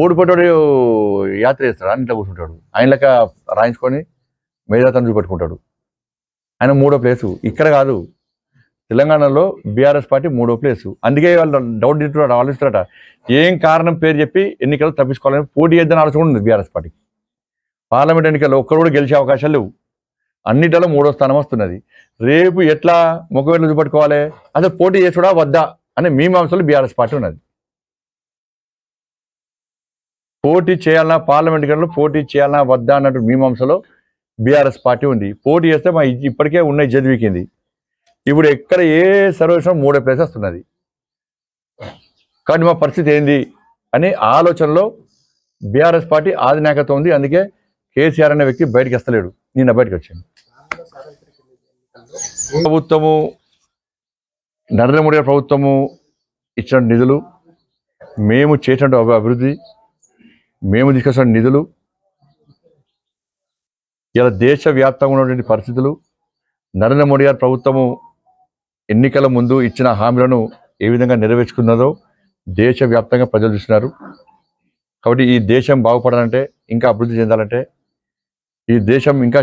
ఓడిపోతాడు యాత్ర చేస్తాడు, అన్నింట్లో కూర్చుంటాడు. ఆయన లెక్క రాయించుకొని మేధాతను చూపెట్టుకుంటాడు. ఆయన 3వ ప్లేసు. ఇక్కడ కాదు, తెలంగాణలో బీఆర్ఎస్ పార్టీ 3వ ప్లేసు. అందుకే వాళ్ళు డౌట్ తింటున్నాడు, ఆలోచిస్తున్నారట ఏం కారణం పేరు చెప్పి ఎన్నికలు తప్పించుకోవాలని పోటీ చేద్దని ఆలోచన ఉంది బీఆర్ఎస్ పార్టీ. పార్లమెంట్ ఎన్నికల్లో ఒక్కరు కూడా గెలిచే అవకాశాలు లేవు. అన్నిటిలో 3వ స్థానం వస్తున్నది. రేపు ఎట్లా ముఖవేళ్ళు చూపెట్టుకోవాలి, అసలు పోటీ చేసుడా వద్దా అనే మీమాంసలు బీఆర్ఎస్ పార్టీ ఉన్నది. పోటీ చేయాలన్నా, పార్లమెంట్ ఎన్నికల్లో పోటీ చేయాలన్నా వద్దా అన్నట్టు మీమాంసలో బీఆర్ఎస్ పార్టీ ఉంది. పోటీ చేస్తే మా ఇప్పటికే ఉన్న జదివికింది. ఇప్పుడు ఎక్కడ ఏ సర్వేషన్ 3వ ప్లేస్ వస్తున్నది. కాబట్టి మా పరిస్థితి ఏంది అనే ఆలోచనలో బీఆర్ఎస్ పార్టీ ఆధినాయకత్వం ఉంది. అందుకే కేసీఆర్ అనే వ్యక్తి బయటకు వస్తలేడు. నిన్న బయటకు వచ్చాను. ప్రభుత్వము, నరేంద్ర మోడీ ప్రభుత్వము ఇచ్చిన నిధులు, మేము చేసిన అభివృద్ధి, మేము తీసుకొచ్చిన నిధులు, ఇలా దేశవ్యాప్తంగా ఉన్నటువంటి పరిస్థితులు, నరేంద్ర మోడీ గారి ప్రభుత్వము ఎన్నికల ముందు ఇచ్చిన హామీలను ఏ విధంగా నెరవేర్చుకున్నదో దేశవ్యాప్తంగా ప్రజలు చూస్తున్నారు. కాబట్టి ఈ దేశం బాగుపడాలంటే, ఇంకా అభివృద్ధి చెందాలంటే, ఈ దేశం ఇంకా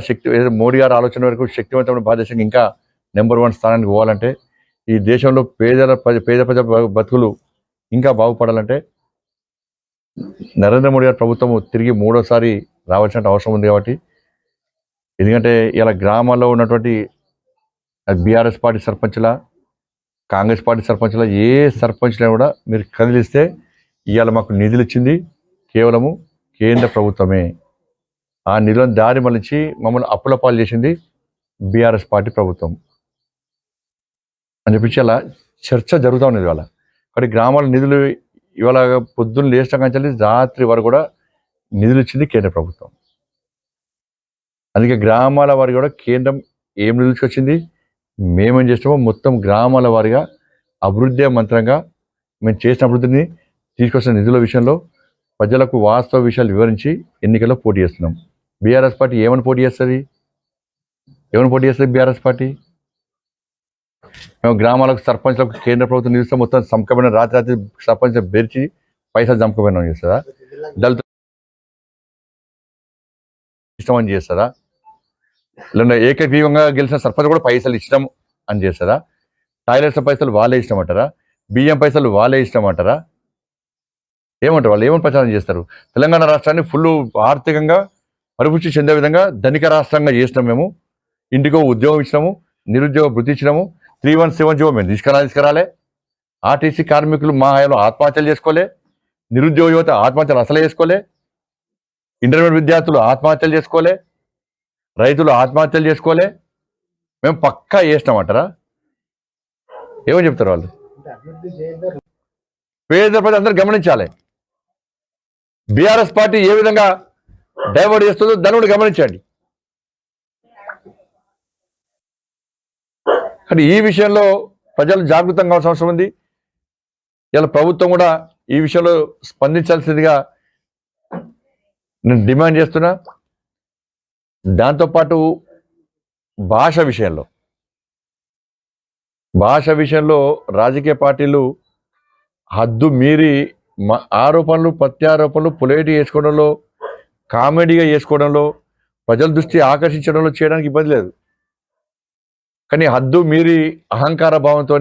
మోడీ గారి ఆలోచన వరకు శక్తివంతమైన భారతదేశం ఇంకా నెంబర్ 1 స్థానానికి పోవాలంటే, ఈ దేశంలో పేద ప్రజల బతుకులు ఇంకా బాగుపడాలంటే నరేంద్ర మోడీ గారి ప్రభుత్వము తిరిగి 3వసారి రావాల్సిన అవసరం ఉంది. కాబట్టి ఎందుకంటే ఇలా గ్రామాల్లో ఉన్నటువంటి బీఆర్ఎస్ పార్టీ సర్పంచ్ల, కాంగ్రెస్ పార్టీ సర్పంచ్ల, ఏ సర్పంచ్లను కూడా మీరు కదిలిస్తే ఇవాళ మాకు నిధులు ఇచ్చింది కేవలము కేంద్ర ప్రభుత్వమే. ఆ నిధులను దారి మళ్ళించి మమ్మల్ని అప్పుల పాలు చేసింది బీఆర్ఎస్ పార్టీ ప్రభుత్వం అని చెప్పించి అలా చర్చ జరుగుతూ ఉన్నది ఇవాళ. కాబట్టి గ్రామాల నిధులు ఇవాళ పొద్దున్న లేచడం కానీ రాత్రి వరకు కూడా నిధులు ఇచ్చింది కేంద్ర ప్రభుత్వం. అందుకే గ్రామాల వారికి కూడా కేంద్రం ఏం నిధులు వచ్చింది, మేమేం చేస్తామో మొత్తం గ్రామాల వారిగా అభివృద్ధి మంత్రంగా మేము చేసిన అభివృద్ధిని తీసుకొచ్చిన నిధుల విషయంలో ప్రజలకు వాస్తవ విషయాలు వివరించి ఎన్నికల్లో పోటీ చేస్తున్నాం. బీఆర్ఎస్ పార్టీ ఏమని పోటీ చేస్తుంది? బీఆర్ఎస్ పార్టీ మేము గ్రామాలకు సర్పంచ్లకు కేంద్ర ప్రభుత్వం నిలుస్తాం, మొత్తం సంకమైన రాత్రి సర్పంచ్ బెరిచి పైసలు చంపకపోయినా చేస్తుందా? దళిత ఇష్టం చేస్తుందా? లేదంటే ఏకగ్రీవంగా గెలిచిన సర్పంచ్ కూడా పైసలు ఇష్టం అని చేస్తుందా? టాయిలెట్స్ పైసలు వాళ్ళే ఇష్టం అంటారా? బియ్యం పైసలు వాళ్ళే ఇష్టం అంటారా? ఏమంటారు వాళ్ళు? ఏమని ప్రచారం చేస్తారు? తెలంగాణ రాష్ట్రాన్ని ఫుల్ ఆర్థికంగా పరిపుష్టి చెందే విధంగా ధనిక రాష్ట్రంగా చేసినాం. మేము ఇంటికో ఉద్యోగం ఇచ్చినాము, నిరుద్యోగ వృత్తి ఇచ్చినాము, 317 జీవో మేము తీసుకురాలే. ఆర్టీసీ కార్మికులు మా హయాంలో ఆత్మహత్యలు చేసుకోలే, నిరుద్యోగ యువత ఆత్మహత్యలు అసలే చేసుకోలే, ఇంటర్మీడియట్ విద్యార్థులు ఆత్మహత్యలు చేసుకోలే, రైతులు ఆత్మహత్యలు చేసుకోలే. మేము పక్కా చేసినామంటారా? ఏమని చెప్తారు వాళ్ళు? పేద ప్రజలందరూ గమనించాలి. బీఆర్ఎస్ పార్టీ ఏ విధంగా డైవర్ట్ చేస్తుందో దాన్ని కూడా గమనించండి. కానీ ఈ విషయంలో ప్రజలు జాగృతంగా కావాల్సిన అవసరం ఉంది. ఇలా ప్రభుత్వం కూడా ఈ విషయంలో స్పందించాల్సిందిగా నేను డిమాండ్ చేస్తున్నా. దాంతోపాటు భాష విషయంలో రాజకీయ పార్టీలు హద్దు మీరి ఆరోపణలు ప్రత్యారోపణలు పొలైట్ చేసుకోవడంలో, కామెడీగా చేసుకోవడంలో, ప్రజల దృష్టి ఆకర్షించడంలో చేయడానికి ఇబ్బంది లేదు. కానీ హద్దు మీరి అహంకార భావంతో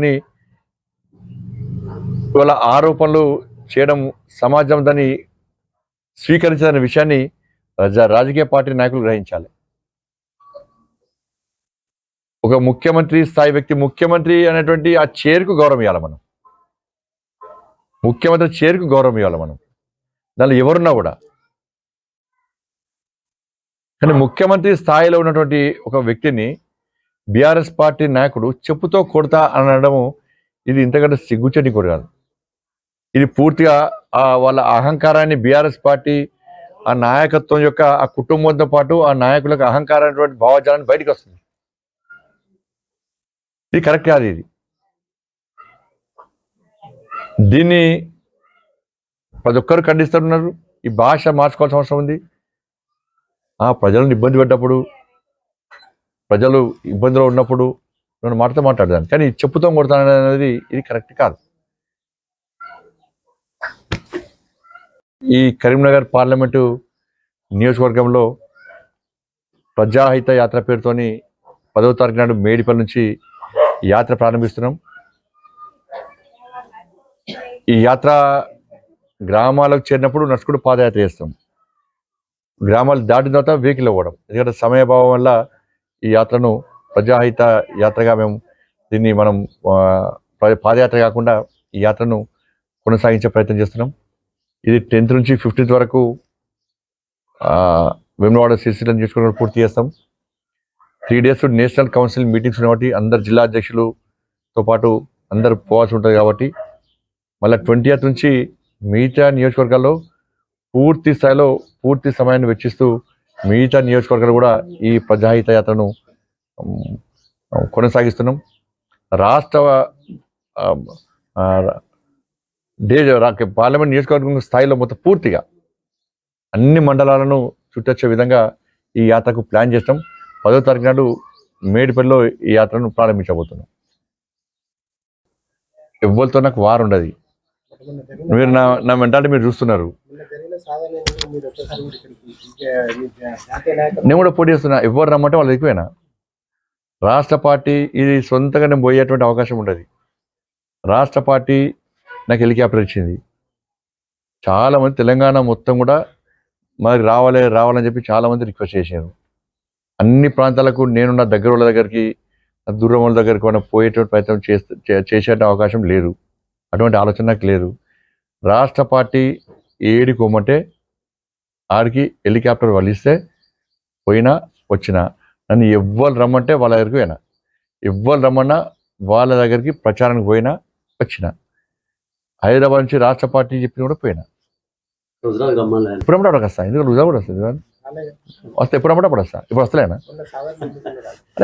ఇవాళ ఆరోపణలు చేయడం సమాజం దాన్ని స్వీకరించాలనే విషయాన్ని రాజకీయ పార్టీ నాయకులు గ్రహించాలి. ఒక ముఖ్యమంత్రి స్థాయి వ్యక్తి, ముఖ్యమంత్రి అనేటువంటి ఆ చైర్కు గౌరవం ఇవ్వాలి మనం. ముఖ్యమంత్రి చైర్కు గౌరవం ఇవ్వాలి మనం, దానిలో ఎవరున్నా కూడా. కానీ ముఖ్యమంత్రి స్థాయిలో ఉన్నటువంటి ఒక వ్యక్తిని బీఆర్ఎస్ పార్టీ నాయకుడు చెప్పుతో కొడతా అనడము ఇది ఇంతకంటే సిగ్గుచేటి కూడా కాదు. ఇది పూర్తిగా వాళ్ళ అహంకారాన్ని, బీఆర్ఎస్ పార్టీ ఆ నాయకత్వం యొక్క ఆ కుటుంబంతో పాటు ఆ నాయకులకు అహంకారమైనటువంటి భావజాలాన్ని బయటకు వస్తుంది. ఇది కరెక్ట్ కాదు. దీన్ని ప్రతి ఒక్కరు ఖండిస్తున్నారు. ఈ భాష మార్చుకోవాల్సిన అవసరం ఉంది. ప్రజలను ఇబ్బంది పెట్టినప్పుడు, ప్రజలు ఇబ్బందిలో ఉన్నప్పుడు నేను మాట్లాడదాను, కానీ చెప్పుతో కొడతాననేది ఇది కరెక్ట్ కాదు. ఈ కరీంనగర్ పార్లమెంటు నియోజకవర్గంలో ప్రజాహిత యాత్ర పేరుతోని 10వ తారీఖు నాడు మేడిపల్లి నుంచి యాత్ర ప్రారంభిస్తున్నాం. ఈ యాత్ర గ్రామాలకు చేరినప్పుడు నడుచుకుంటూ పాదయాత్ర చేస్తాం. గ్రామాలు దాటిన తర్వాత వెహికల్ అవ్వడం, ఎందుకంటే సమయభావం వల్ల ఈ యాత్రను ప్రజాహిత యాత్రగా మేము దీన్ని మనం పాదయాత్ర కాకుండా ఈ యాత్రను కొనసాగించే ప్రయత్నం చేస్తున్నాం. ఇది 10th నుంచి 15th వరకు వేములవాడ సిరిసిల్లను చూసుకుని పూర్తి చేస్తాం. 3 days నేషనల్ కౌన్సిల్ మీటింగ్స్ కాబట్టి అందరు జిల్లా అధ్యక్షులతో పాటు అందరు పోవాల్సి ఉంటుంది కాబట్టి మళ్ళీ 20th నుంచి మిగతా నియోజకవర్గాల్లో పూర్తి స్థాయిలో పూర్తి సమయాన్ని వెచ్చిస్తూ మిగతా నియోజకవర్గాలు కూడా ఈ ప్రజాహిత యాత్రను కొనసాగిస్తున్నాం. రాష్ట్ర పార్లమెంట్ నియోజకవర్గం స్థాయిలో మొత్తం పూర్తిగా అన్ని మండలాలను చుట్టొచ్చే విధంగా ఈ యాత్రకు ప్లాన్ చేస్తాం. 10వ తారీఖు నాడు మేడిపల్లిలో ఈ యాత్రను ప్రారంభించబోతున్నాం. ఎవరితో నాకు వారు ఉండదు. మీరు నా మెంటాలిటీ మీరు చూస్తున్నారు. నేను కూడా పోటీ చేస్తున్నా. ఎవరు రమ్మంటే వాళ్ళు ఎక్కువైనా రాష్ట్ర పార్టీ ఇది సొంతంగా నేను పోయేటువంటి అవకాశం ఉండదు. రాష్ట్ర పార్టీ నాకు హెలికాప్టర్ ఇచ్చింది. చాలామంది తెలంగాణ మొత్తం కూడా మనకి రావాలని చెప్పి చాలామంది రిక్వెస్ట్ చేశారు. అన్ని ప్రాంతాలకు నేను నా దగ్గర వాళ్ళ దగ్గరికి దూరం వాళ్ళ దగ్గరికి మనం పోయేటువంటి ప్రయత్నం చేసే అవకాశం లేదు. అటువంటి ఆలోచన నాకు లేదు. రాష్ట్ర పార్టీ ఏడికి పోమంటే ఆడికి హెలికాప్టర్ వాళ్ళు ఇస్తే పోయినా వచ్చినా, నన్ను ఎవ్వరు రమ్మంటే వాళ్ళ దగ్గరికి పోయినా, ఎవ్వరు రమ్మన్నా వాళ్ళ దగ్గరికి ప్రచారానికి పోయినా వచ్చిన. హైదరాబాద్ నుంచి రాష్ట్ర పార్టీ చెప్పిన కూడా పోయినా. ఎప్పుడప్పుడు అక్కడికి వస్తా, ఎందుకంటే రుజా కూడా వస్తుంది వస్తే ఎప్పుడప్పుడు అప్పుడు వస్తా. ఇప్పుడు వస్తలేనా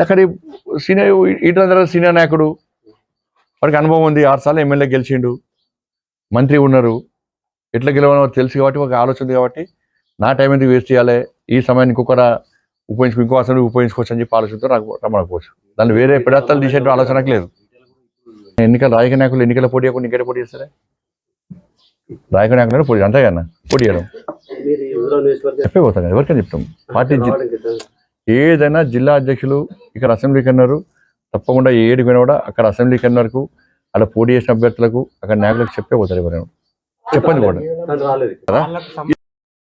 అక్కడ సీనియర్ ఈటల సీనియర్ నాయకుడు, వాడికి అనుభవం ఉంది. 6 సార్లు ఎమ్మెల్యే గెలిచిండు, మంత్రి ఉన్నారు, ఎట్లా గెలవనో తెలుసు కాబట్టి ఒక ఆలోచన ఉంది. కాబట్టి నా టైం ఎందుకు వేస్ట్ చేయాలి, ఈ సమయాన్ని ఇంకొక ఇంకో అసెంబ్లీ ఉపయోగించుకోవచ్చు అని చెప్పి ఆలోచనతో నాకు రమ్మకపోవచ్చు. దాన్ని వేరే పెడతలు తీసే ఆలోచనకు లేదు. రాజకీయ నాయకులు ఎన్నికల పోటీ చేయకుండా ఇంకెట పోటీ చేస్తారా? రాజకీయ నాయకులు పోటీ అంతే కన్నా పోటీ చేయడం చెప్పిపోతాం కదా, ఎవరికైనా చెప్తాం. పార్టీ ఏదైనా జిల్లా అధ్యక్షులు ఇక్కడ అసెంబ్లీకి అన్నారు, తప్పకుండా ఏడు పోయినా కూడా అక్కడ అసెంబ్లీకి అన్న వరకు అక్కడ పోటీ చేసిన అభ్యర్థులకు అక్కడ నాయకులకు చెప్పే పోతారు. ఎవరైనా చెప్పండి కూడా కదా.